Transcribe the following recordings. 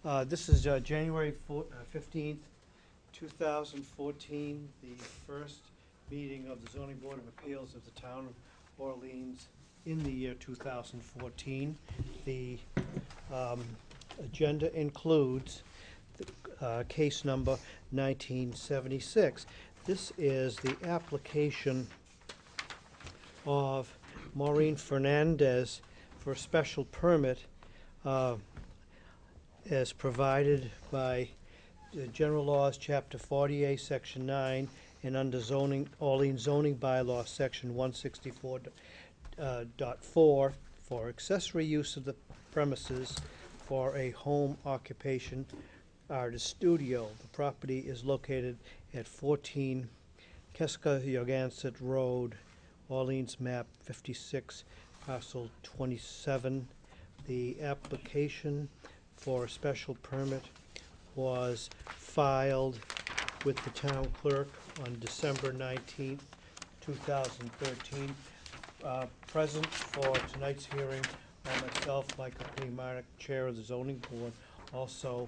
This is January 15th, 2014, the first meeting of the Zoning Board of Appeals of the Town of Orleans in the year 2014. The agenda includes case number 1976. This is the application of Maureen Fernandez for a special permit as provided by the General Laws, Chapter 48, Section 9, and under Orleans zoning bylaw, Section 164.4, for accessory use of the premises for a home occupation artist studio. The property is located at 14 Keska-Yogansett Road, Orleans, map 56, parcel 27. The application for a special permit was filed with the town clerk on December 19th, 2013. Present for tonight's hearing are myself, Michael Klemark, Chair of the Zoning Board. Also,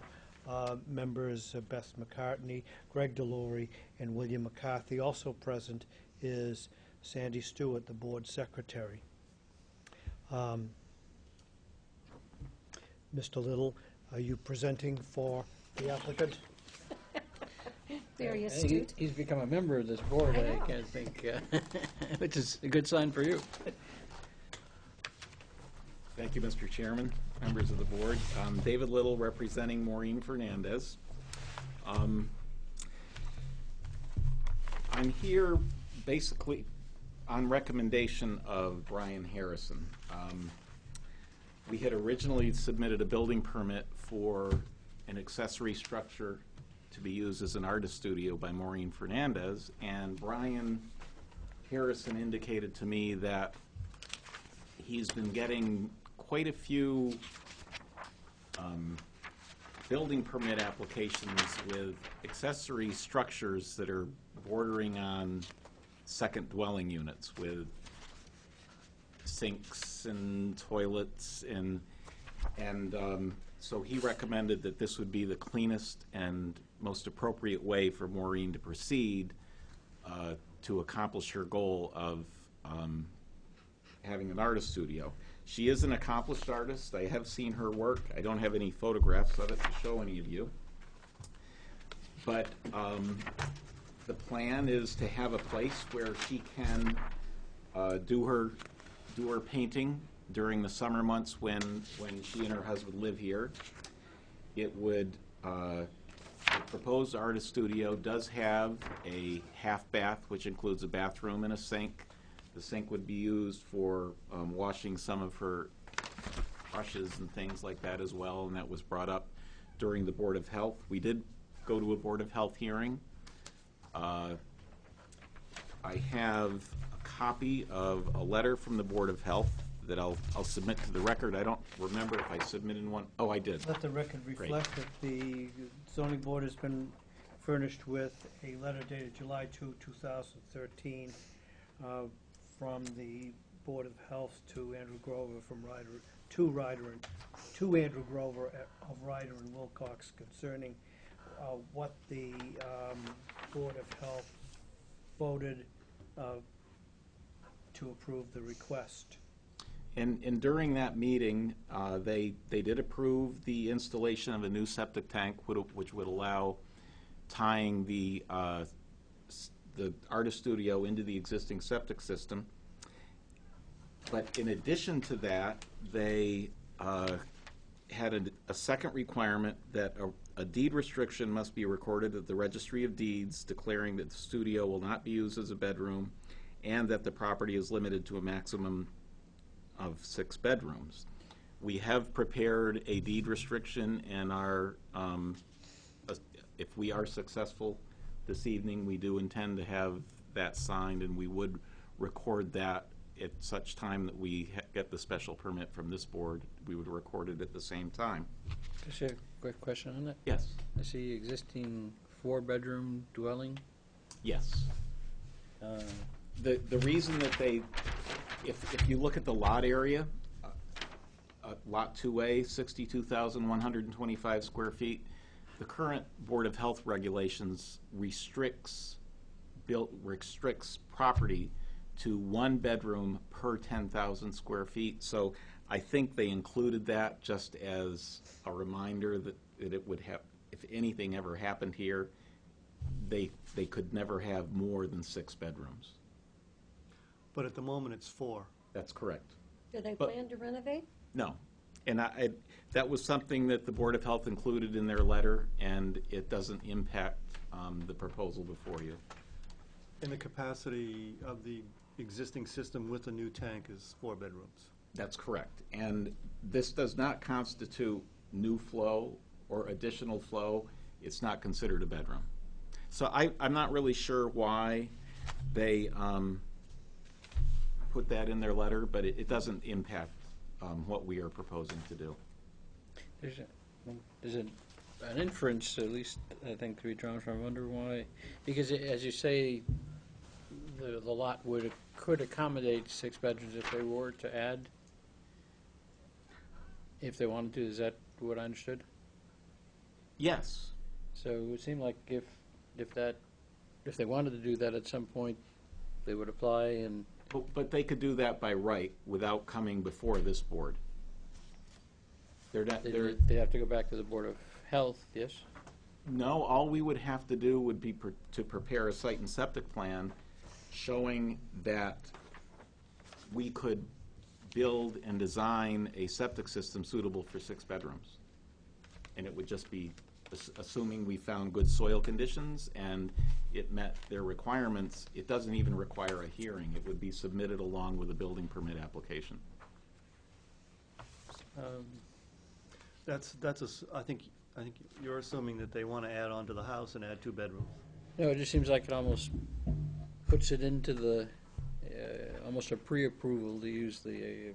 members Beth McCartney, Greg Delory, and William McCarthy. Also present is Sandy Stewart, the Board Secretary. Mr. Little, are you presenting for the applicant? Very astute. He's become a member of this board, I think, which is a good sign for you. Thank you, Mr. Chairman, members of the board. David Little, representing Maureen Fernandez. I'm here basically on recommendation of Brian Harrison. We had originally submitted a building permit for an accessory structure to be used as an artist studio by Maureen Fernandez, and Brian Harrison indicated to me that he's been getting quite a few building permit applications with accessory structures that are bordering on second dwelling units with sinks and toilets, and so he recommended that this would be the cleanest and most appropriate way for Maureen to proceed to accomplish her goal of having an artist studio. She is an accomplished artist. I have seen her work. I don't have any photographs of it to show any of you. But the plan is to have a place where she can do her painting during the summer months when she and her husband live here. It would, the proposed artist studio does have a half bath, which includes a bathroom and a sink. The sink would be used for washing some of her brushes and things like that as well, and that was brought up during the Board of Health. We did go to a Board of Health hearing. I have a copy of a letter from the Board of Health that I'll submit to the record. I don't remember if I submitted one. Oh, I did. Let the record reflect that the zoning board has been furnished with a letter dated July 2, 2013 from the Board of Health to Andrew Grover from Ryder, to Andrew Grover of Ryder and Wilcox concerning what the Board of Health voted to approve the request. And during that meeting, they did approve the installation of a new septic tank, which would allow tying the artist studio into the existing septic system. But in addition to that, they had a second requirement that a deed restriction must be recorded at the Registry of Deeds declaring that the studio will not be used as a bedroom and that the property is limited to a maximum of 6 bedrooms. We have prepared a deed restriction, and if we are successful this evening, we do intend to have that signed, and we would record that at such time that we get the special permit from this board. We would record it at the same time. Just a quick question on that. Yes. I see existing 4-bedroom dwelling. Yes. The reason that they, if you look at the lot area, Lot 2A, 62,125 square feet. The current Board of Health regulations restricts property to 1 bedroom per 10,000 square feet. So I think they included that just as a reminder that it would have, if anything ever happened here, they could never have more than 6 bedrooms. But at the moment, it's 4. That's correct. Do they But- plan to renovate? No. And that was something that the Board of Health included in their letter, and it doesn't impact the proposal before you. And the capacity of the existing system with the new tank is 4 bedrooms. That's correct. And this does not constitute new flow or additional flow. It's not considered a bedroom. So I'm not really sure why they put that in their letter, but it doesn't impact what we are proposing to do. There's an inference, at least, I think, to be drawn from. I wonder why, because as you say, the lot could accommodate 6 bedrooms if they were to add, if they wanted to. Is that what I understood? Yes. So it would seem like if they wanted to do that at some point, they would apply and. But they could do that by right without coming before this board. They have to go back to the Board of Health, yes? No, all we would have to do would be to prepare a site and septic plan showing that we could build and design a septic system suitable for 6 bedrooms. And it would just be assuming we found good soil conditions and it met their requirements. It doesn't even require a hearing. It would be submitted along with a building permit application. I think you're assuming that they want to add on to the house and add 2 bedrooms. No, it just seems like it almost puts it into the, almost a pre-approval, to use the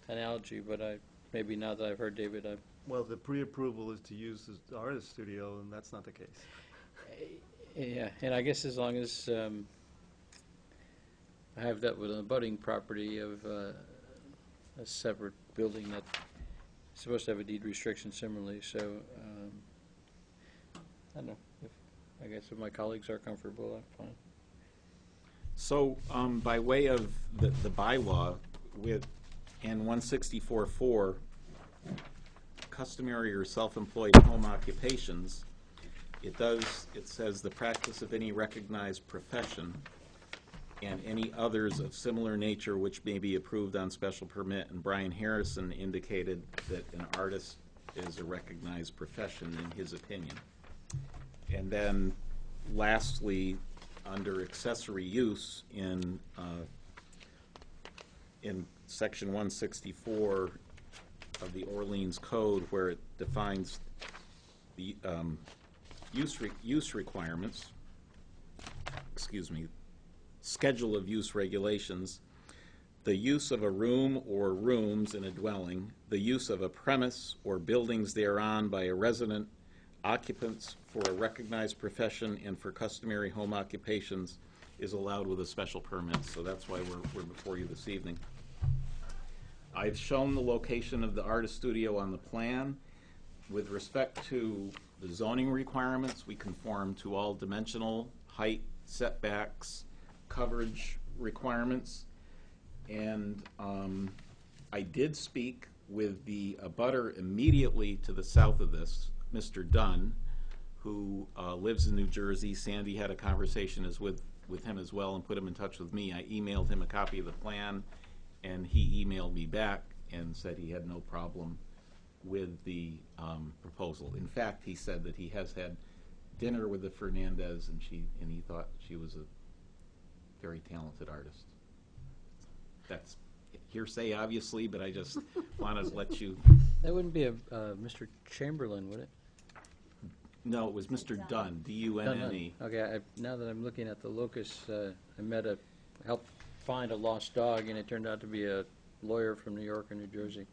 analogy, but maybe now that I've heard David, Well, the pre-approval is to use the artist studio, and that's not the case. yeah, and I guess as long as I have that with an abutting property of a separate building that's supposed to have a deed restriction similarly, so I don't know. I guess if my colleagues are comfortable, I'm fine. So by way of the bylaw, with in 164.4, customary or self-employed home occupations, it says the practice of any recognized profession and any others of similar nature which may be approved on special permit. And Brian Harrison indicated that an artist is a recognized profession in his opinion. And then lastly, under accessory use in section 164 of the Orleans Code, where it defines the use requirements, schedule of use regulations, the use of a room or rooms in a dwelling, the use of a premise or buildings thereon by a resident, occupants for a recognized profession and for customary home occupations is allowed with a special permit. So that's why we're before you this evening. I've shown the location of the artist studio on the plan. With respect to the zoning requirements, we conform to all dimensional, height, setbacks, coverage requirements. And I did speak with the abutter immediately to the south of this, Mr. Dunn, who lives in New Jersey. Sandy had a conversation with him as well and put him in touch with me. I emailed him a copy of the plan, and he emailed me back and said he had no problem with the proposal. In fact, he said that he has had dinner with the Fernandez, and he thought she was a very talented artist. That's hearsay, obviously, but I just want to let you. That wouldn't be a Mr. Chamberlain, would it? No, it was Mr. Dunn, D-U-N-N-E. Okay, now that I'm looking at the locus, I helped find a lost dog, and it turned out to be a lawyer from New York or New Jersey.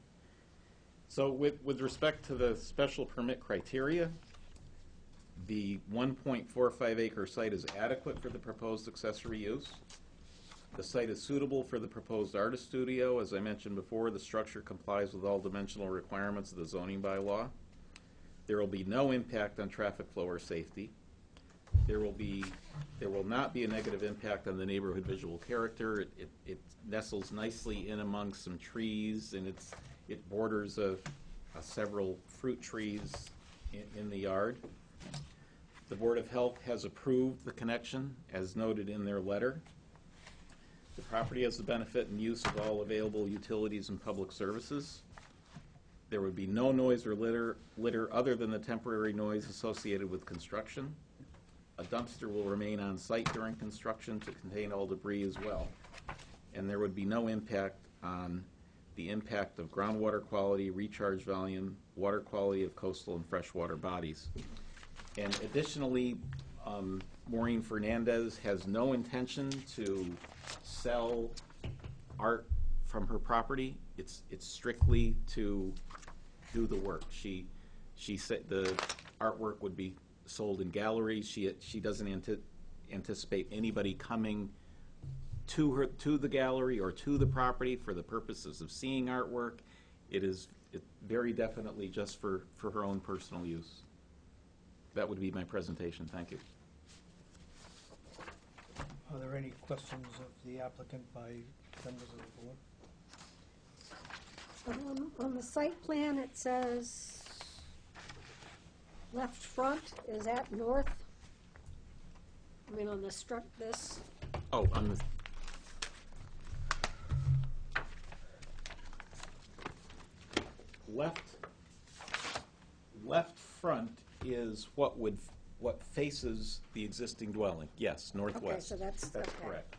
So with respect to the special permit criteria, the 1.45 acre site is adequate for the proposed accessory use. The site is suitable for the proposed artist studio. As I mentioned before, the structure complies with all dimensional requirements of the zoning bylaw. There will be no impact on traffic flow or safety. There will not be a negative impact on the neighborhood visual character. It nestles nicely in among some trees, and it borders several fruit trees in the yard. The Board of Health has approved the connection, as noted in their letter. The property has the benefit and use of all available utilities and public services. There would be no noise or litter other than the temporary noise associated with construction. A dumpster will remain on site during construction to contain all debris as well. And there would be no impact on the impact of groundwater quality, recharge volume, water quality of coastal and freshwater bodies. And additionally, Maureen Fernandez has no intention to sell art from her property. It's strictly to do the work. She said the artwork would be sold in galleries. She doesn't anticipate anybody coming to the gallery or to the property for the purposes of seeing artwork. It's very definitely just for her own personal use. That would be my presentation. Thank you. Are there any questions of the applicant by members of the board? On the site plan, it says left front, is that north? I mean, on this, Oh, on the left front is what faces the existing dwelling. Yes, northwest. okay, so that's okay. Correct.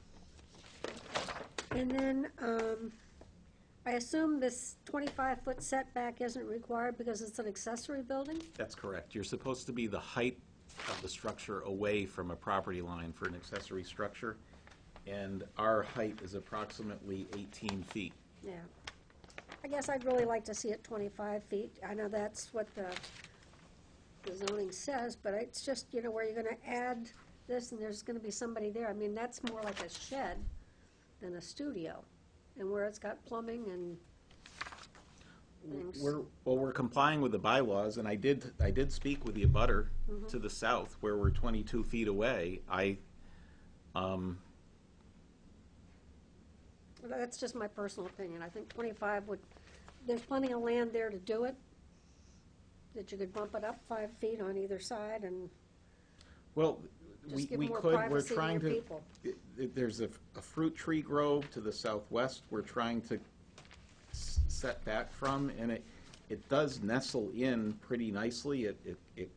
And then, I assume this 25-foot setback isn't required because it's an accessory building? That's correct. You're supposed to be the height of the structure away from a property line for an accessory structure, and our height is approximately 18 feet. Yeah. I guess I'd really like to see it 25 feet. I know that's what the zoning says, but it's just, you know, where you're gonna add this and there's gonna be somebody there. I mean, that's more like a shed than a studio. And where it's got plumbing and things. We're complying with the bylaws, and I did speak with the abutter to the south, where we're 22 feet away. That's just my personal opinion. I think 25 would, there's plenty of land there to do it, that you could bump it up 5 feet on either side and Well, just give we more could, we're privacy to trying your to, people. there's a fruit tree grove to the southwest we're trying to set back from, and it does nestle in pretty nicely. It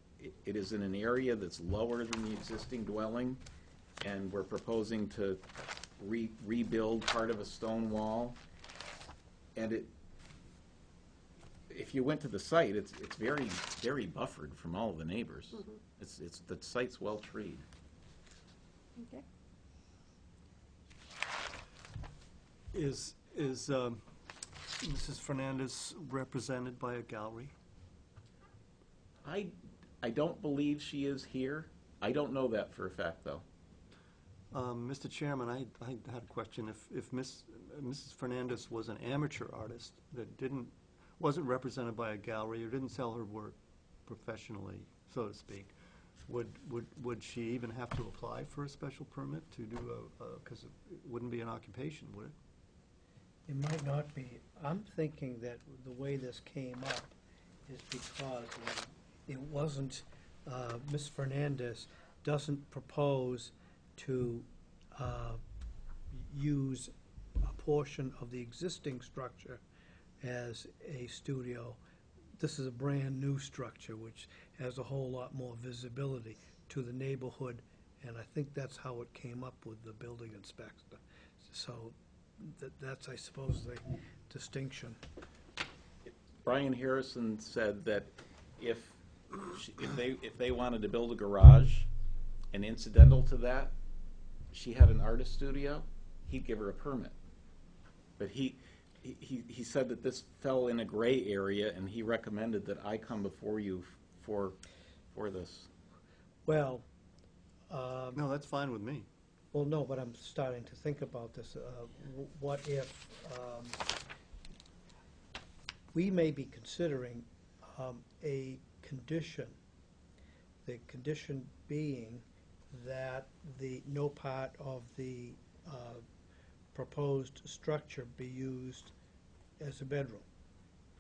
is in an area that's lower than the existing dwelling, and we're proposing to rebuild part of a stone wall. And if you went to the site, it's very, very buffered from all of the neighbors. The site's well treed. Okay. Is Mrs. Fernandez represented by a gallery? I don't believe she is here. I don't know that for a fact, though. Mr. Chairman, I had a question. If Mrs. Fernandez was an amateur artist that wasn't represented by a gallery or didn't sell her work professionally, so to speak, would she even have to apply for a special permit to do because it wouldn't be an occupation, would it? It might not be. I'm thinking that the way this came up is because it wasn't, Ms. Fernandez doesn't propose to use a portion of the existing structure as a studio. This is a brand-new structure, which has a whole lot more visibility to the neighborhood, and I think that's how it came up with the building inspector. So that's, I suppose, the distinction. Brian Harrison said that if they wanted to build a garage, and incidental to that, she had an artist studio, he'd give her a permit. But he said that this fell in a gray area, and he recommended that I come before you for this. Well, No, that's fine with me. Well, no, but I'm starting to think about this. What if, we may be considering a condition, the condition being that no part of the proposed structure be used as a bedroom.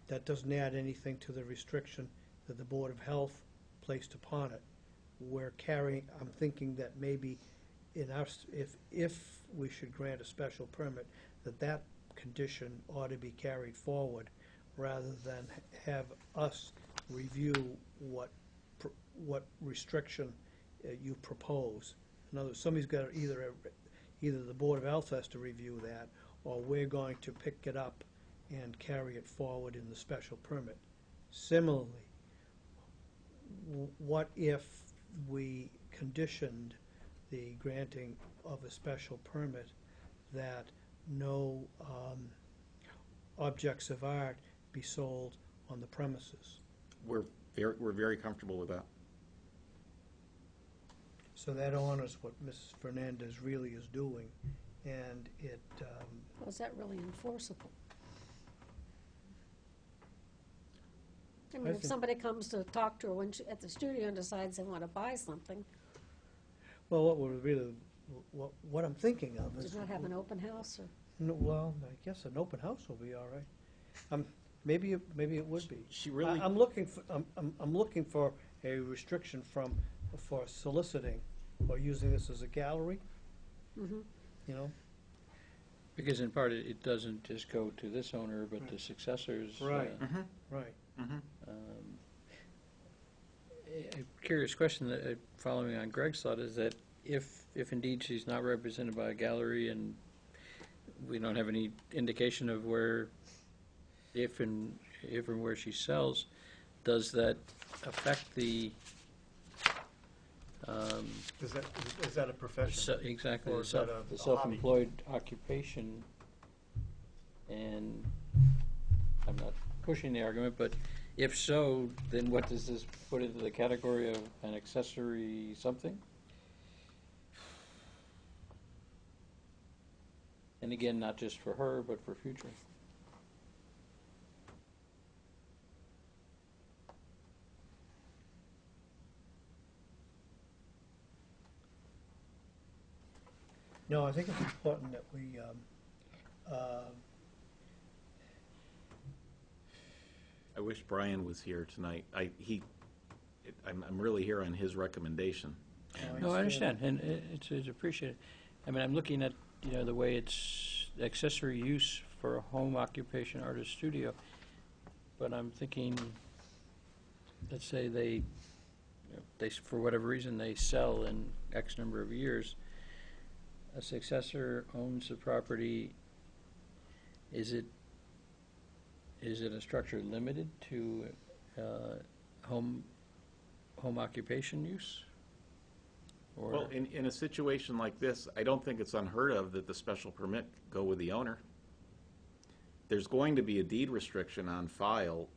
That doesn't add anything to the restriction that the Board of Health placed upon it. I'm thinking that maybe if we should grant a special permit, that condition ought to be carried forward rather than have us review what restriction you propose. In other words, somebody's got to either the Board of Health has to review that, or we're going to pick it up and carry it forward in the special permit. Similarly, what if we conditioned the granting of a special permit that no objects of art be sold on the premises? We're very comfortable with that. So that honors what Mrs. Fernandez really is doing, and it, Was that really enforceable? I mean, if think- somebody comes to talk to her at the studio and decides they want to buy something, well, what I'm thinking of is. does not have an open house or? No, well, I guess an open house will be all right. Maybe it would be. She really, I'm looking for a restriction for soliciting or using this as a gallery, Mm-hmm. you know? Because in part, it doesn't just go to this owner, but to successors. Right. Mhm, Right. mhm. A curious question that, following on Greg's thought, is that if indeed she's not represented by a gallery and we don't have any indication of where, if and where she sells, does that affect the, Is that a profession? exactly, Or the is that a hobby? self-employed occupation? And I'm not pushing the argument, but if so, then what does this put into the category of an accessory something? And again, not just for her, but for future. No, I think it's important that we, I wish Brian was here tonight. I'm really here on his recommendation. No, I understand, and it's appreciated. I mean, I'm looking at, the way it's accessory use for a home occupation artist studio, but I'm thinking, let's say they, for whatever reason, they sell in X number of years. A successor owns the property. Is it a structure limited to home occupation use? Or Well, in a situation like this, I don't think it's unheard of that the special permit go with the owner. There's going to be a deed restriction on file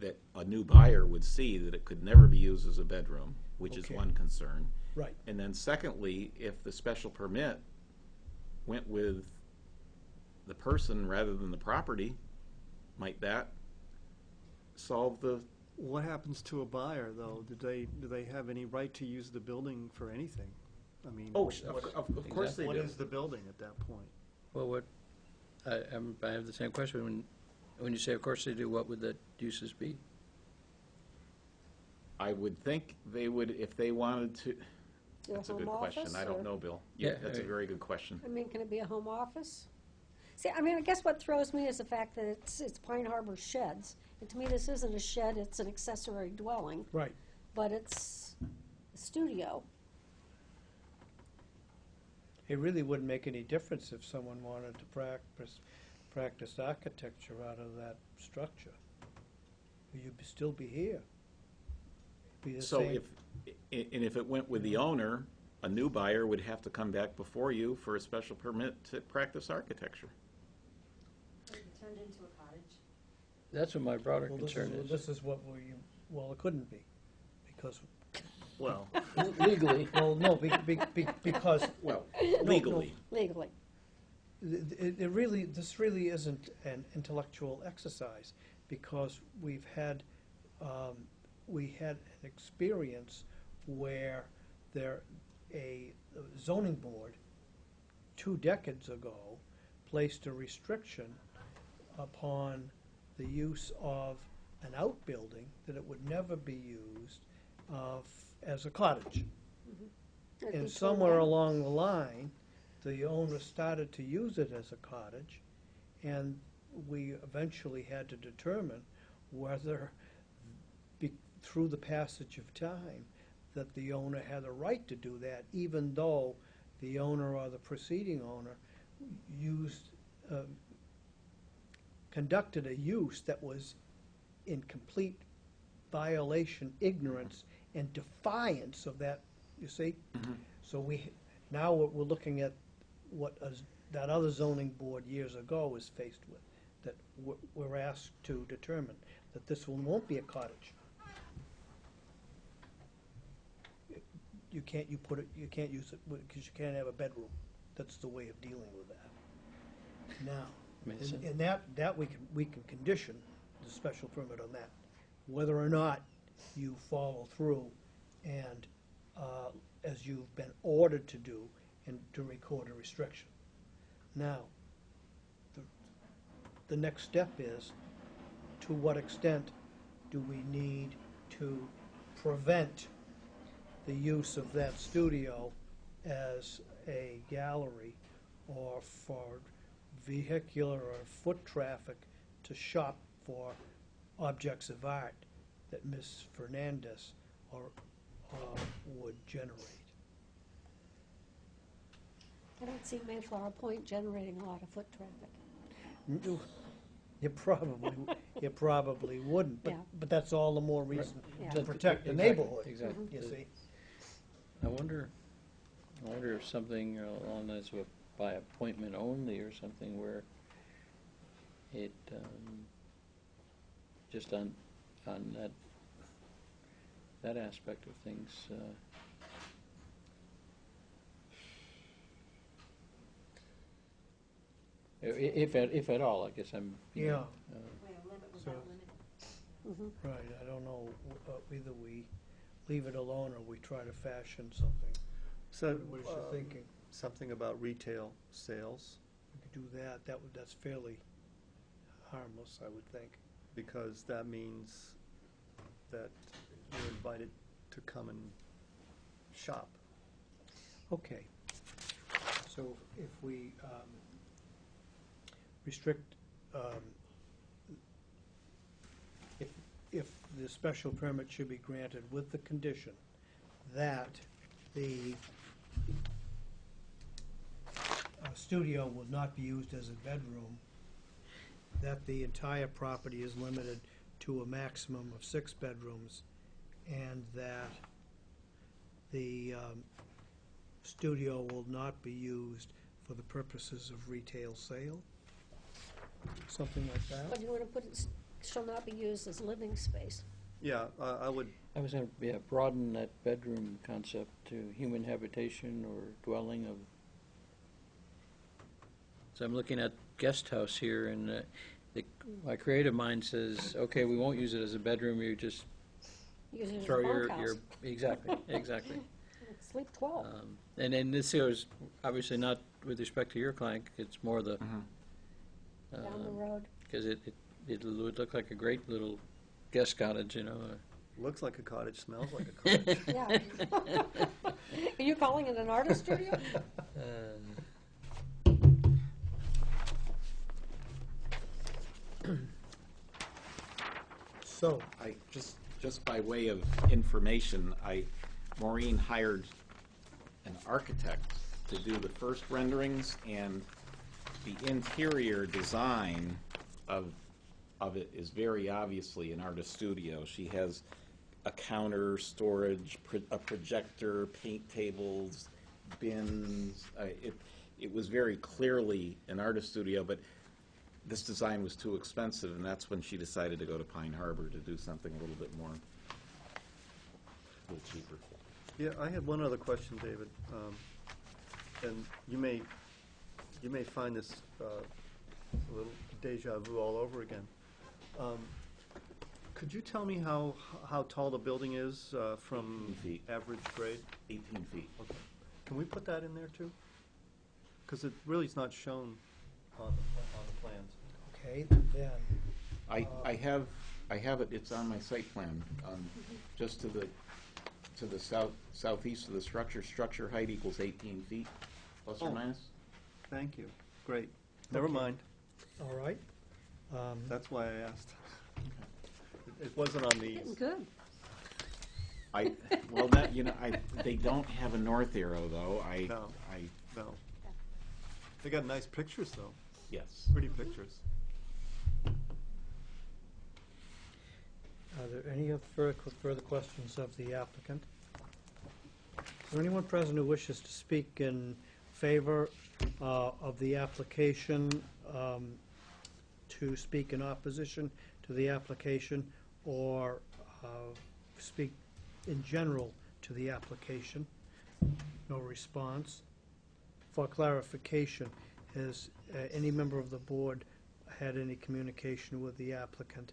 that a new buyer would see that it could never be used as a bedroom, which is Okay. one concern. right. And then secondly, if the special permit went with the person rather than the property, might that solve the, What happens to a buyer, though? Do they have any right to use the building for anything? I mean, oh, what- of course they what do. is the building at that point? Well, I have the same question. When you say, of course they do, what would the uses be? I would think they would, if they wanted to, Do that's a home good question. office, I don't or- know, Bill. Yeah, Yeah, that's a very good question. I mean, can it be a home office? See, I mean, I guess what throws me is the fact that it's Pine Harbor Sheds. And to me, this isn't a shed, it's an accessory dwelling, Right. but it's a studio. It really wouldn't make any difference if someone wanted to practice architecture out of that structure. You'd still be here. Be the So same. if it went with the owner, a new buyer would have to come back before you for a special permit to practice architecture. Turned into a cottage. That's what my broader Well, concern is. This is what it couldn't be, because Well, Legally. Well, no, because Well, no. legally. Legally. this really isn't an intellectual exercise, because we had an experience where a zoning board 2 decades ago placed a restriction upon the use of an outbuilding, that it would never be used as a cottage. It'd be And torn somewhere down. along the line, the owner started to use it as a cottage, and we eventually had to determine whether, through the passage of time, that the owner had a right to do that, even though the owner or the preceding owner conducted a use that was in complete violation, ignorance, and defiance of that, you see? So now we're looking at what that other zoning board years ago was faced with, that we're asked to determine that this won't be a cottage. You can't use it, because you can't have a bedroom. That's the way of dealing with that. Now, I mean, it's a- and that we can condition the special permit on that, whether or not you follow through and, as you've been ordered to do, and to record a restriction. Now, the next step is, to what extent do we need to prevent the use of that studio as a gallery, or for vehicular or foot traffic to shop for objects of art that Ms. Fernandez would generate? I don't see Mayflower Point generating a lot of foot traffic. You probably wouldn't, Yeah. but that's all the more reason Yeah. to protect the Exactly, neighborhood, exactly. you see? I wonder if something along those with by appointment only, or something where it, just on that aspect of things, if at all, I guess I'm. you know, So- Right, I don't know, either we leave it alone or we try to fashion something. so, What is your thinking? something about retail sales, We could do that, that's fairly harmless, I would think. because that means that you're invited to come and shop. Okay, so if we restrict, if the special permit should be granted with the condition that the studio will not be used as a bedroom, that the entire property is limited to a maximum of 6 bedrooms, and that the studio will not be used for the purposes of retail sale, something like But that. you want to put it, shall not be used as living space. Yeah, I would, I was going to broaden that bedroom concept to human habitation or dwelling of. So I'm looking at guest house here, and my creative mind says, okay, we won't use it as a bedroom. You just Use it as a throw your bunkhouse. exactly. Sleep 12. And then this here is obviously not with respect to your client. It's more the Down the road. because it would look like a great little guest cottage, you know. looks like a cottage, smells like a cottage. Yeah. Are you calling it an artist studio? So, Just by way of information, Maureen hired an architect to do the first renderings, and the interior design of it is very obviously an artist studio. She has a counter, storage, a projector, paint tables, bins. It was very clearly an artist studio, but this design was too expensive, and that's when she decided to go to Pine Harbor to do something a little bit more, a little cheaper. Yeah, I had one other question, David, and you may find this a little deja vu all over again. Could you tell me how tall the building is from 18 feet. average grade? 18 feet. Okay. Can we put that in there too? Because it really is not shown on the plans. Okay, then, I have it, it's on my site plan, just to the southeast of the structure. Structure height equals 18 feet, plus or Oh. minus. Thank you. Great. Never Okay. mind. all right. That's why I asked. It wasn't on Getting these. good. Well, they don't have a north arrow, though. No. They got nice pictures, though. Yes. Pretty pictures. Are there any further questions of the applicant? Is there anyone present who wishes to speak in favor of the application, to speak in opposition to the application, or speak in general to the application? No response. For clarification, has any member of the board had any communication with the applicant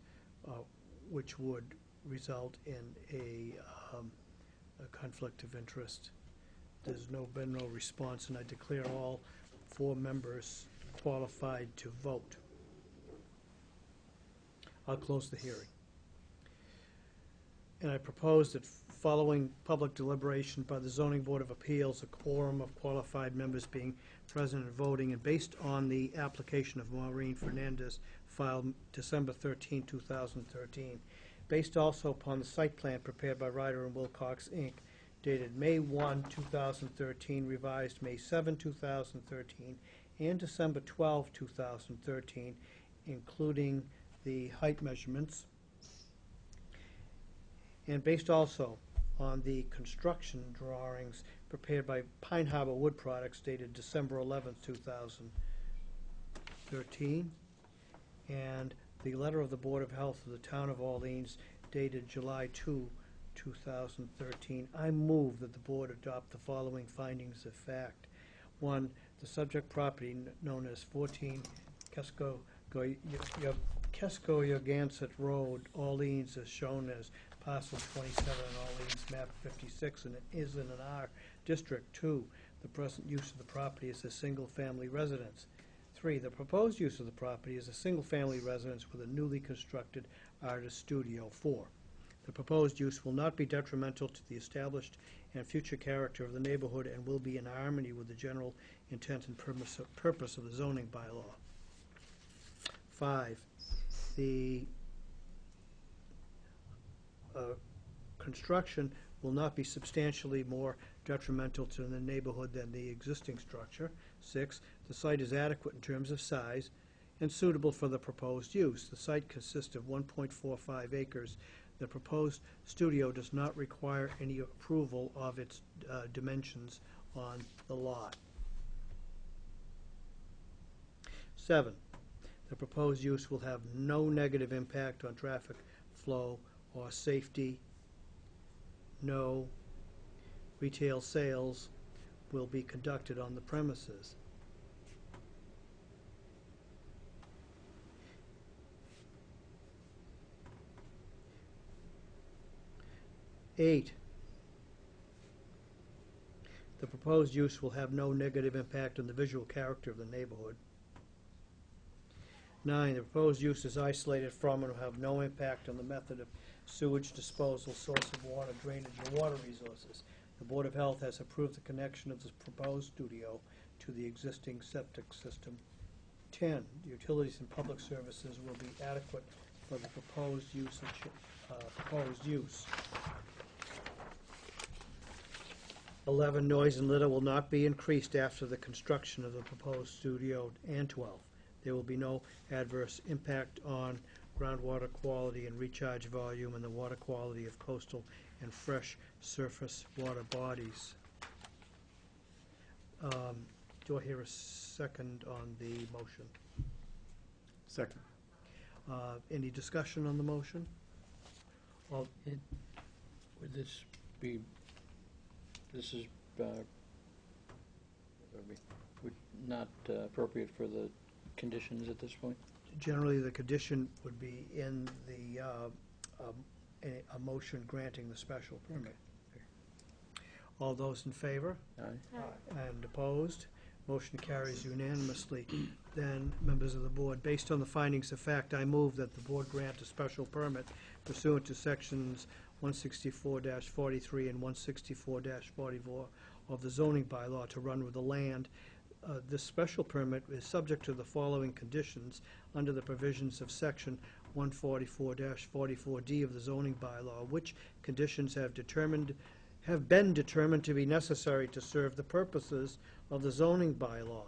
which would result in a conflict of interest? There's been no response, and I declare all 4 members qualified to vote. I'll close the hearing. And I propose that following public deliberation by the Zoning Board of Appeals, a quorum of qualified members being present and voting, and based on the application of Maureen Fernandez filed December 13, 2013, based also upon the site plan prepared by Ryder and Wilcox, Inc., dated May 1, 2013, revised May 7, 2013, and December 12, 2013, including the height measurements, and based also on the construction drawings prepared by Pine Harbor Wood Products dated December 11, 2013, and the letter of the Board of Health of the Town of Orleans dated July 2, 2013, I move that the board adopt the following findings of fact. 1, the subject property known as 14 Kesko-Yogansett Road, Orleans, is shown as parcel 27 on Orleans map 56, and it is in an R district. 2, the present use of the property is a single-family residence. 3, the proposed use of the property is a single-family residence with a newly constructed artist studio. 4, the proposed use will not be detrimental to the established and future character of the neighborhood and will be in harmony with the general intent and purpose of the zoning bylaw. 5, the construction will not be substantially more detrimental to the neighborhood than the existing structure. 6, the site is adequate in terms of size and suitable for the proposed use. The site consists of 1.45 acres. The proposed studio does not require any approval of its dimensions on the lot. 7, the proposed use will have no negative impact on traffic flow or safety. No retail sales will be conducted on the premises. 8, the proposed use will have no negative impact on the visual character of the neighborhood. 9, the proposed use is isolated from and will have no impact on the method of sewage disposal, source of water, drainage, and water resources. The Board of Health has approved the connection of this proposed studio to the existing septic system. 10, the utilities and public services will be adequate for the proposed use. 11, noise and litter will not be increased after the construction of the proposed studio. And 12, there will be no adverse impact on groundwater quality and recharge volume and the water quality of coastal and fresh surface water bodies. Do I hear a second on the motion? Second. Any discussion on the motion? All, Would this be this is not appropriate for the conditions at this point? Generally, the condition would be in the, a motion granting the special permit. All those in favor? Aye. And opposed? Motion carries unanimously. Then, members of the board, based on the findings of fact, I move that the board grant a special permit pursuant to sections 164-43 and 164-44 of the zoning bylaw to run with the land. This special permit is subject to the following conditions under the provisions of section 144-44D of the zoning bylaw, which conditions have been determined to be necessary to serve the purposes of the zoning bylaw.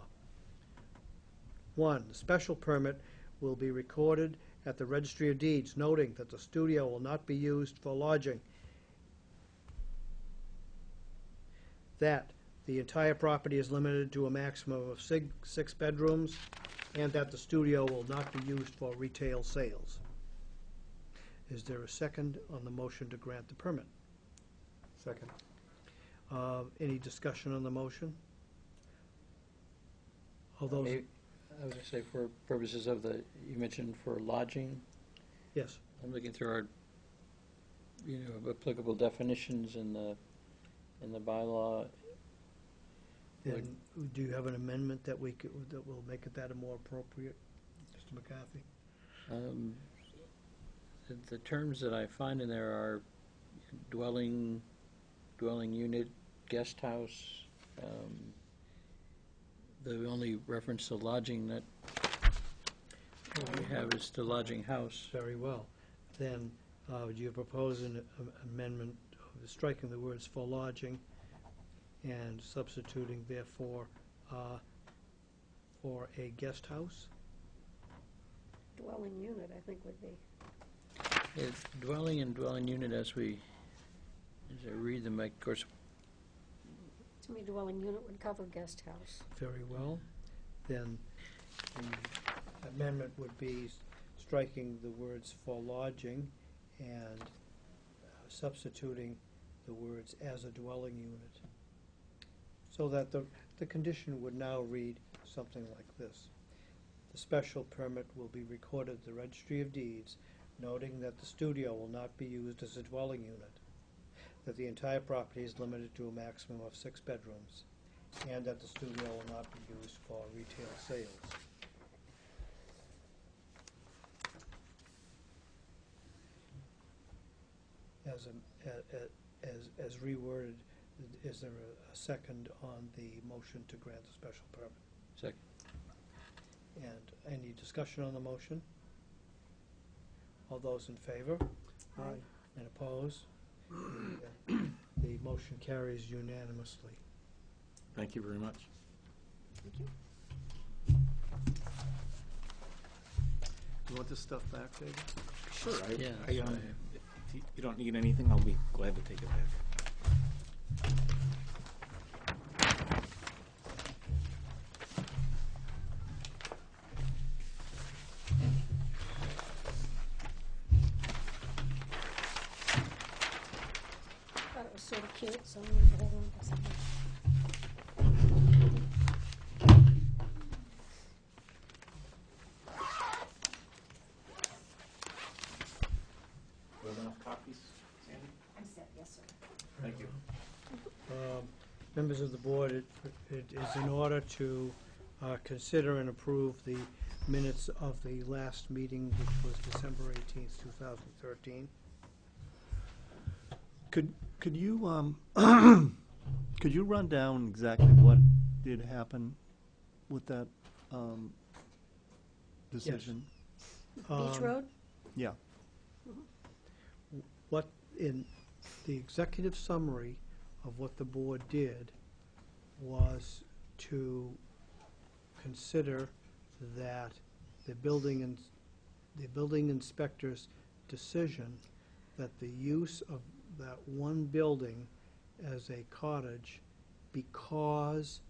1, the special permit will be recorded at the Registry of Deeds, noting that the studio will not be used for lodging. That the entire property is limited to a maximum of 6 bedrooms, and that the studio will not be used for retail sales. Is there a second on the motion to grant the permit? Second. Any discussion on the motion? All those, Maybe- I was going to say, for purposes of you mentioned for lodging, yes. I'm looking through our, applicable definitions in the bylaw. And do you have an amendment that that will make it that a more appropriate, Mr. McCarthy? The terms that I find in there are dwelling unit, guest house. The only reference to lodging that we have is to lodging house. Very well. Then, do you propose an amendment striking the words "for lodging" and substituting therefore for a guest house? Dwelling unit, I think would be. Dwelling and dwelling unit, as I read them, of course, To me, dwelling unit would cover guest house. Very well. Then the amendment would be striking the words "for lodging" and substituting the words "as a dwelling unit." So that the condition would now read something like this. The special permit will be recorded at the Registry of Deeds, noting that the studio will not be used as a dwelling unit, that the entire property is limited to a maximum of 6 bedrooms, and that the studio will not be used for retail sales. As reworded, is there a second on the motion to grant the special permit? second. And any discussion on the motion? All those in favor? Aye. And opposed? The motion carries unanimously. Thank you very much. Thank you. You want this stuff back, David? Sure. Yeah, If that's you don't need anything, I'll be glad to take it back. Thought it was sort of cute, so I'm going to hold on to something. Do you have enough copies, Sandy? I'm set, yes, sir. Thank you. Members of the board, it is in order to consider and approve the minutes of the last meeting, which was December 18th, 2013. Could you, could you run down exactly what did happen with that, decision? Beach Um, Road? Yeah. What, in the executive summary of what the board did was to consider that the building inspector's decision that the use of that one building as a cottage, because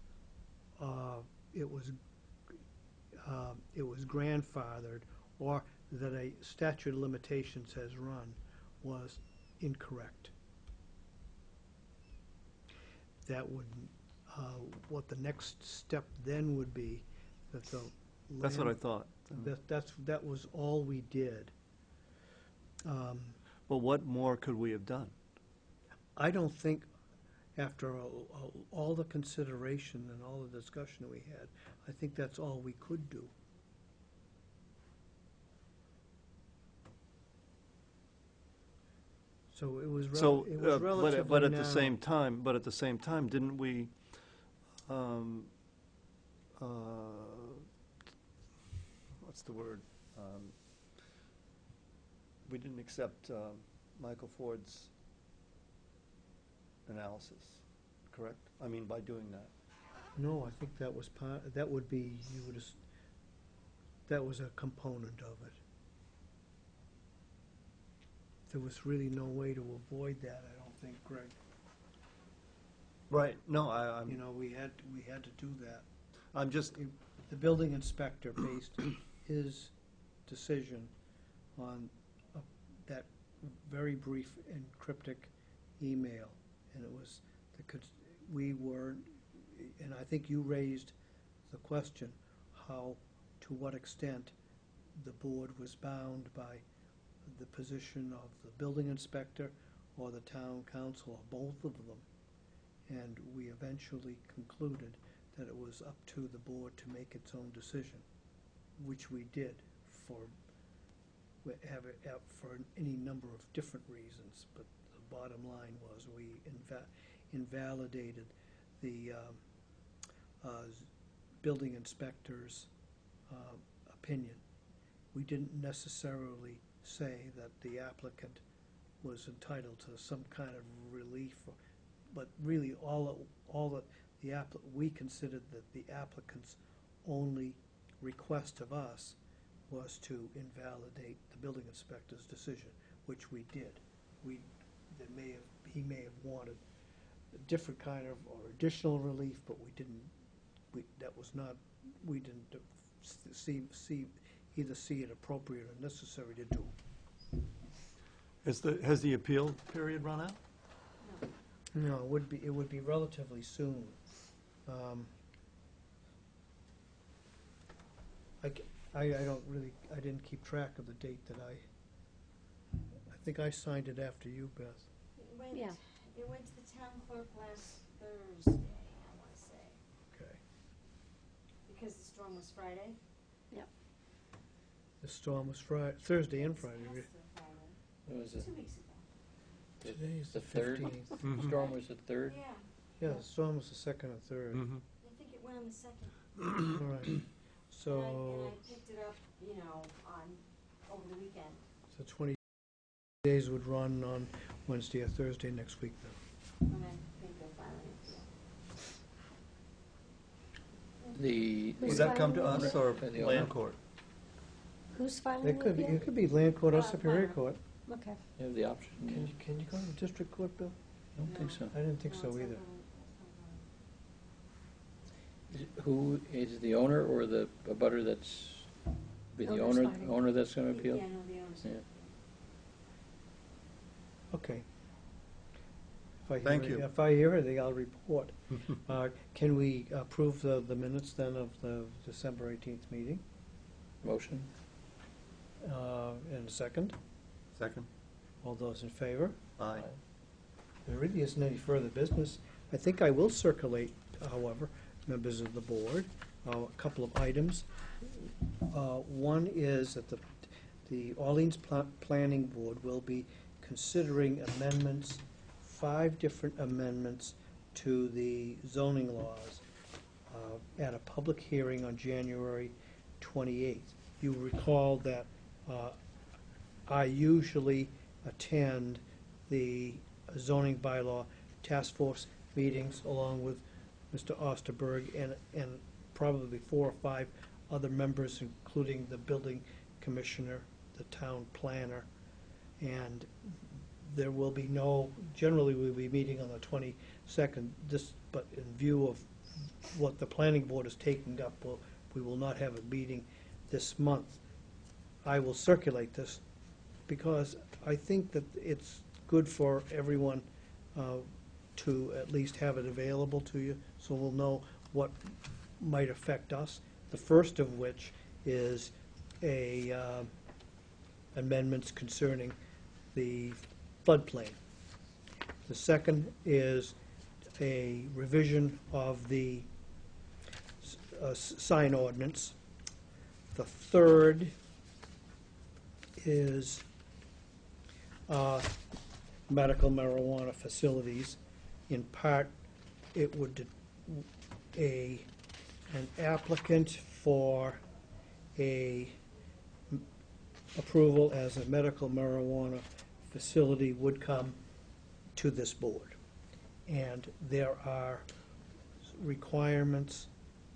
it was grandfathered, or that a statute of limitations has run, was incorrect. that would, what the next step then would be, that the That's what I land- thought. That was all we did. Well, what more could we have done? I don't think, after all the consideration and all the discussion we had, I think that's all we could do. So it was So, it was relatively but at the narrow. same time, didn't we, what's the word? We didn't accept Michael Ford's analysis, correct? I mean, by doing that. No, I think that was that would be, you would, that was a component of it. There was really no way to avoid that, I don't think, Greg. Right, no, You know, we had to do that. I'm just, The building inspector based his decision on that very brief and cryptic email. And it was, we were, and I think you raised the question, how, to what extent the board was bound by the position of the building inspector or the town council, or both of them. And we eventually concluded that it was up to the board to make its own decision, which we did for any number of different reasons. But the bottom line was we invalidated the building inspector's opinion. We didn't necessarily say that the applicant was entitled to some kind of relief, but really we considered that the applicant's only request of us was to invalidate the building inspector's decision, which we did. He may have wanted a different kind of, or additional relief, but we didn't either see it appropriate or necessary to do. has the appeal period run out? No, it would be relatively soon. I don't really, I didn't keep track of the date that I think I signed it after you, Beth. Yeah. It went to the town clerk last Thursday, I wanna say, Okay. because the storm was Friday. The storm was Thursday and Friday. Yes, the Friday. What was it? 2 weeks ago. Today is The the third? 15th. Mhm. Storm was the third? Yeah, Yeah, the storm was the second or third. Mhm. I think it went on the 2nd. All right. And So, I picked it up, over the weekend. so 20 days would run on Wednesday or Thursday next week then. And I think they're filing it. The, Would Who's that come to filing us it? or The owner. land court? Who's filing It could be, appeal? it could be land court or Oh, Superior fine. Court. Okay. you have the option. Can you go to the district court, Bill? I don't think so. I didn't think No, so it's not either. Who is the owner or the abutter that's, be the Owner's owner, filing. owner that's gonna appeal? Yeah, no, the owner's. Yeah. Okay. Thank you. If I hear anything, I'll report. Can we approve the minutes then of the December 18th meeting? Motion? And a second? Second? All those in favor? Aye. There really isn't any further business. I think I will circulate, however, members of the board, a couple of items. One is that the Orleans Planning Board will be considering amendments, 5 different amendments to the zoning laws at a public hearing on January 28th. You recall that I usually attend the zoning bylaw task force meetings along with Mr. Osterberg and probably 4 or 5 other members, including the building commissioner, the town planner, and there will be generally we'll be meeting on the 22nd, but in view of what the planning board is taking up, we will not have a meeting this month. I will circulate this because I think that it's good for everyone to at least have it available to you, so we'll know what might affect us. The first of which is amendments concerning the floodplain. The second is a revision of the sign ordinance. The third is medical marijuana facilities. In part, it would, an applicant for approval as a medical marijuana facility would come to this board. And there are requirements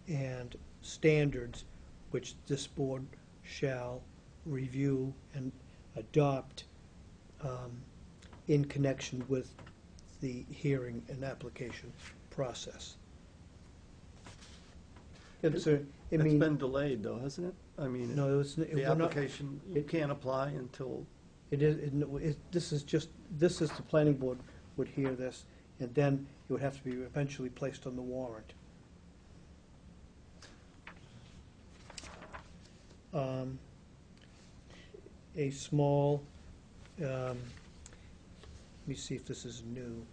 and standards which this board shall review and adopt in connection with the hearing and application process. It's a, I It's mean, been delayed though, hasn't it? I mean, no, it's, the we're not, application, you can't apply until, it is, this is just, this is the planning board would hear this, and then it would have to be eventually placed on the warrant. A small, let me see if this is new.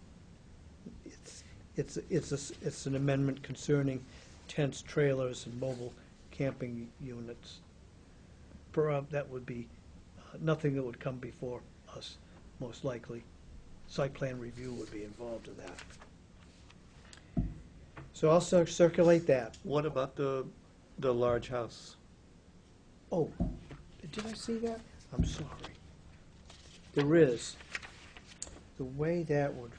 It's an amendment concerning tents, trailers, and mobile camping units. That would be nothing that would come before us, most likely. Site plan review would be involved in that. So I'll circulate that. what about the large house? Oh, did I see that? I'm sorry. There is. The way that would,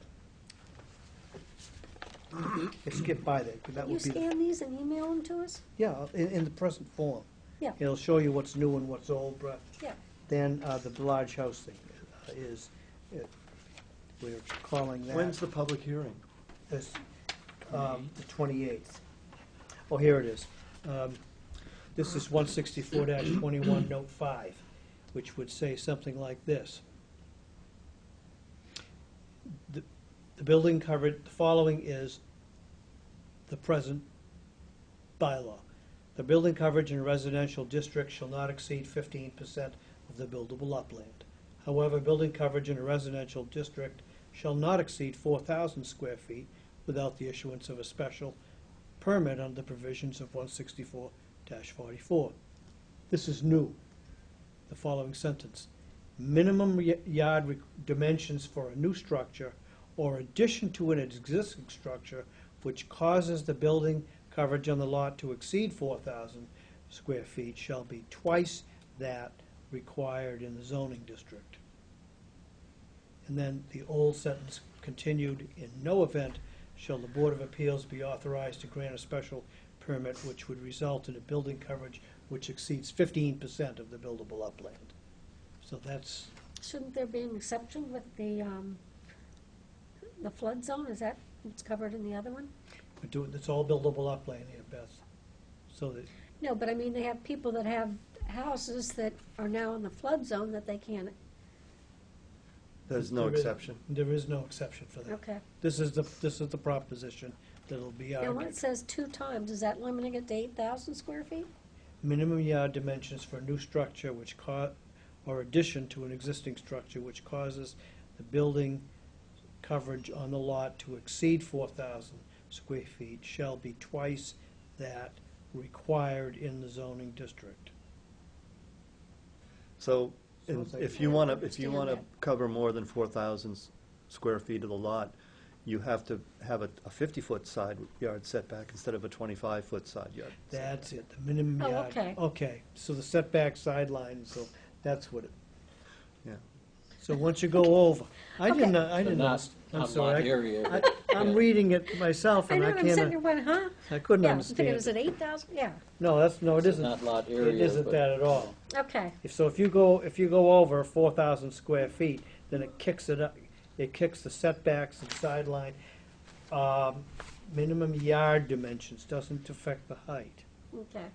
I skipped by that, but that You would be, scan these and email them to us? yeah, in the present form. Yeah. It'll show you what's new and what's old, Brett. Yeah. Then the large house thing is, we're calling that. When's the public hearing? This, the 28th. Oh, here it is. This is 164-21, Note 5, which would say something like this. The building covered, the following is the present bylaw. The building coverage in a residential district shall not exceed 15% of the buildable upland. However, building coverage in a residential district shall not exceed 4,000 square feet without the issuance of a special permit under the provisions of 164-44. This is new, the following sentence. Minimum yard dimensions for a new structure or addition to an existing structure which causes the building coverage on the lot to exceed 4,000 square feet shall be twice that required in the zoning district. And then the old sentence continued, in no event shall the Board of Appeals be authorized to grant a special permit which would result in a building coverage which exceeds 15% of the buildable upland. So that's, Shouldn't there be an exception with the flood zone? Is that what's covered in the other one? it's all buildable upland here, Beth. So that, No, but I mean, they have people that have houses that are now in the flood zone that they can't, There's no There is- exception. there is no exception for that. okay. This is the proposition that'll be Now, when argued. it says 2 times, is that limiting it to 8,000 square feet? Minimum yard dimensions for a new structure which or addition to an existing structure which causes the building coverage on the lot to exceed 4,000 square feet shall be twice that required in the zoning district. So, Sounds like- if you want to, Understand that. cover more than 4,000 square feet of the lot, you have to have a 50-foot side yard setback instead of a 25-foot side yard. That's it, the minimum Oh, yard. okay. Okay, so the setback sideline, so that's what it. Yeah. So once you go over, I Okay. didn't, So I'm not sorry. lot area, I- but- I'm reading it myself I and know, I I'm sitting can't, there going, huh? I couldn't Yeah, I'm thinking, is understand it it. 8,000? Yeah, No, it isn't. Not lot It area, isn't but- that at all. okay. So if you go over 4,000 square feet, then it kicks it up, it kicks the setbacks and sideline. Minimum yard dimensions doesn't affect the height. Okay.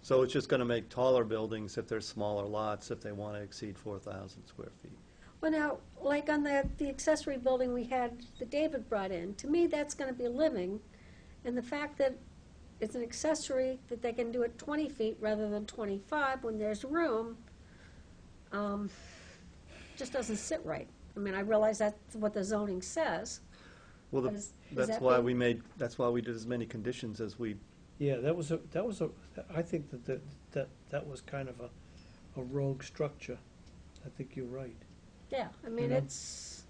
So it's just going to make taller buildings if they're smaller lots, if they want to exceed 4,000 square feet. Well, now, like on the accessory building we had, that David brought in, to me, that's gonna be living. And the fact that it's an accessory, that they can do it 20 feet rather than 25 when there's room, just doesn't sit right. I mean, I realize that's what the zoning says. Well, But is that's that why being- that's why we did as many conditions as we, Yeah, I think that was kind of a rogue structure. I think you're right. Yeah, I mean, Mhm.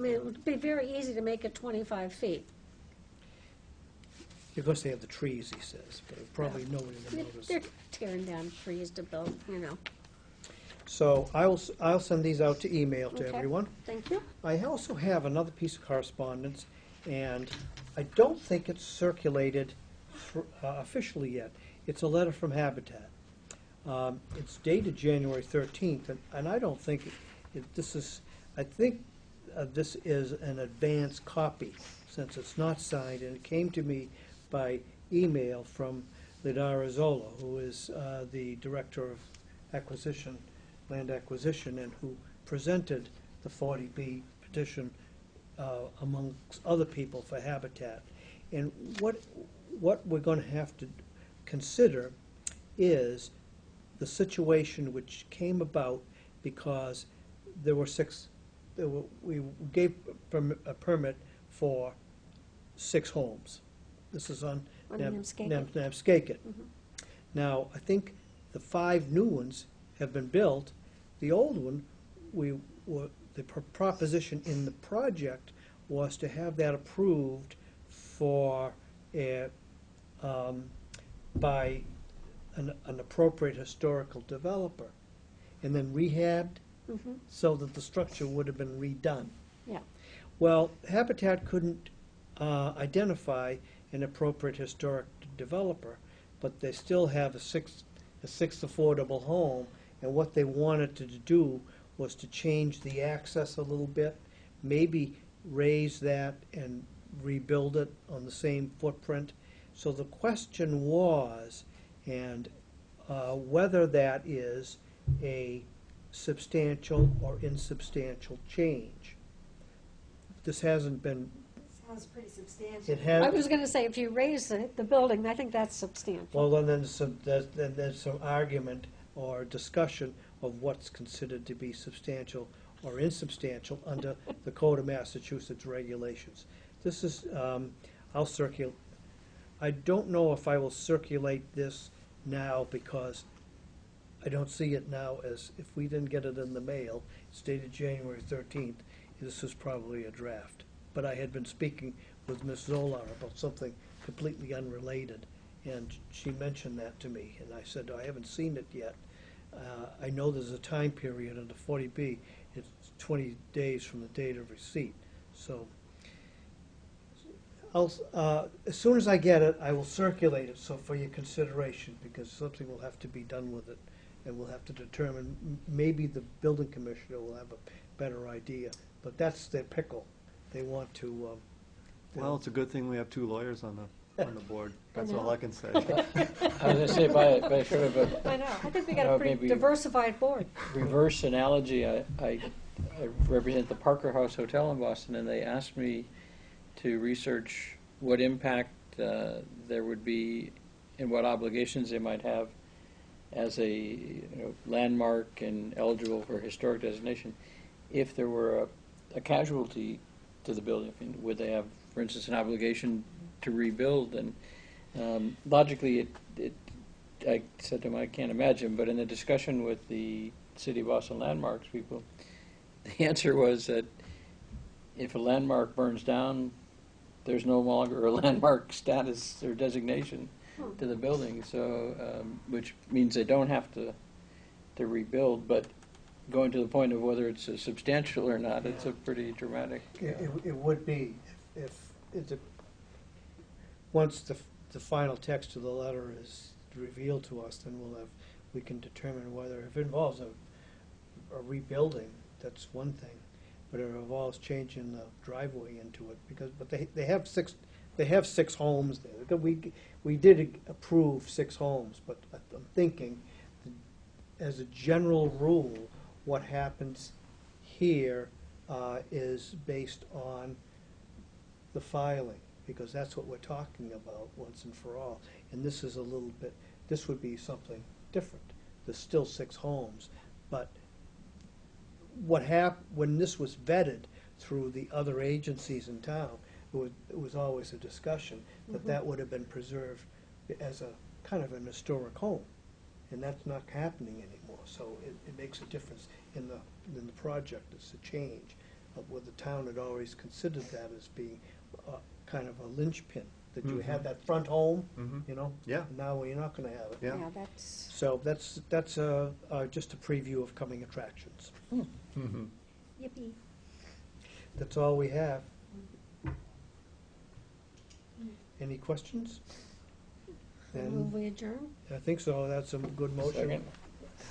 it would be very easy to make it 25 feet. Because they have the trees, he says, but probably nobody will notice. They're tearing down trees to build, you know. So I'll send these out to email to Okay. everyone. Thank you. I also have another piece of correspondence, and I don't think it's circulated officially yet. It's a letter from Habitat. It's dated January 13th, and I don't think this is, I think this is an advance copy, since it's not signed, and it came to me by email from Lidara Zola, who is the Director of Acquisition, Land Acquisition, and who presented the 40B petition amongst other people for Habitat. And what we're going to have to consider is the situation which came about because we gave a permit for 6 homes. This is on On Namscayket. Namscayket. Now, I think the 5 new ones have been built. The old one, the proposition in the project was to have that approved for by an appropriate historical developer, and then rehabbed so that the structure would have been redone. Yeah. Well, Habitat couldn't identify an appropriate historic developer, but they still have a sixth affordable home, and what they wanted to do was to change the access a little bit, maybe raise that and rebuild it on the same footprint. So the question was, and whether that is a substantial or insubstantial change. This hasn't been, Sounds pretty substantial. it I has, was gonna say, if you raise the building, I think that's substantial. well, then there's some argument or discussion of what's considered to be substantial or insubstantial under the Code of Massachusetts regulations. This is, I'll circulate, I don't know if I will circulate this now because I don't see it now as, if we didn't get it in the mail, it's dated January 13th, this is probably a draft. But I had been speaking with Ms. Zolar about something completely unrelated, and she mentioned that to me, and I said, I haven't seen it yet. I know there's a time period under 40B, it's 20 days from the date of receipt, so as soon as I get it, I will circulate it, so for your consideration, because something will have to be done with it, and we'll have to determine, maybe the building commissioner will have a better idea, but that's their pickle. They want to, well, it's a good thing we have 2 lawyers on the board. That's all know. I can say. I was going to say, by sort of a I know, I think we got a pretty maybe- diversified board. reverse analogy, I represent the Parker House Hotel in Boston, and they asked me to research what impact there would be and what obligations they might have as a landmark and eligible for historic designation if there were a casualty to the building. I mean, would they have, for instance, an obligation to rebuild? And logically, I said to them, I can't imagine, but in the discussion with the City of Boston landmarks people, the answer was that if a landmark burns down, there's no longer a landmark status or designation to the building, so which means they don't have to rebuild. But going to the point of whether it's substantial or not, it's a pretty dramatic. it would be, if once the final text of the letter is revealed to us, then we can determine whether, if it involves a rebuilding, that's one thing, but if it involves changing the driveway into it, but they have 6 homes there. We did approve 6 homes, but I'm thinking, as a general rule, what happens here is based on the filing, because that's what we're talking about once and for all. And this is a little bit, this would be something different. There's still 6 homes, but when this was vetted through the other agencies in town, it was always a discussion that that would have been preserved as a kind of an historic home. And that's not happening anymore, so it makes a difference in the project. It's a change of where the town had always considered that as being kind of a linchpin, that you had that front home, you know? Yeah. And now you're not gonna have it. Yeah. Yeah, that's, So that's just a preview of coming attractions. yippee. That's all we have. Any questions? Move And we adjourn? I think so, that's a good motion. Second.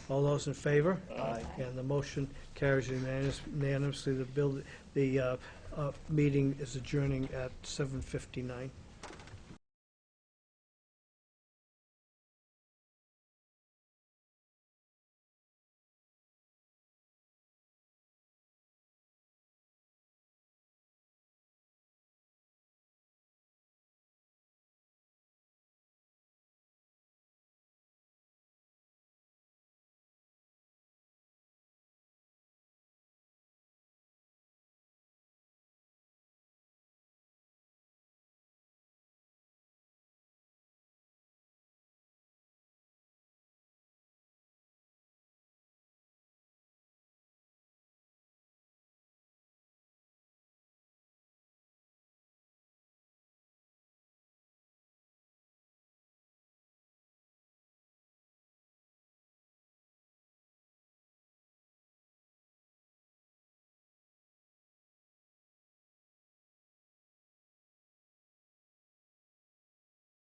All those in favor? Aye. And the motion carries unanimously. The meeting is adjourning at 7:59.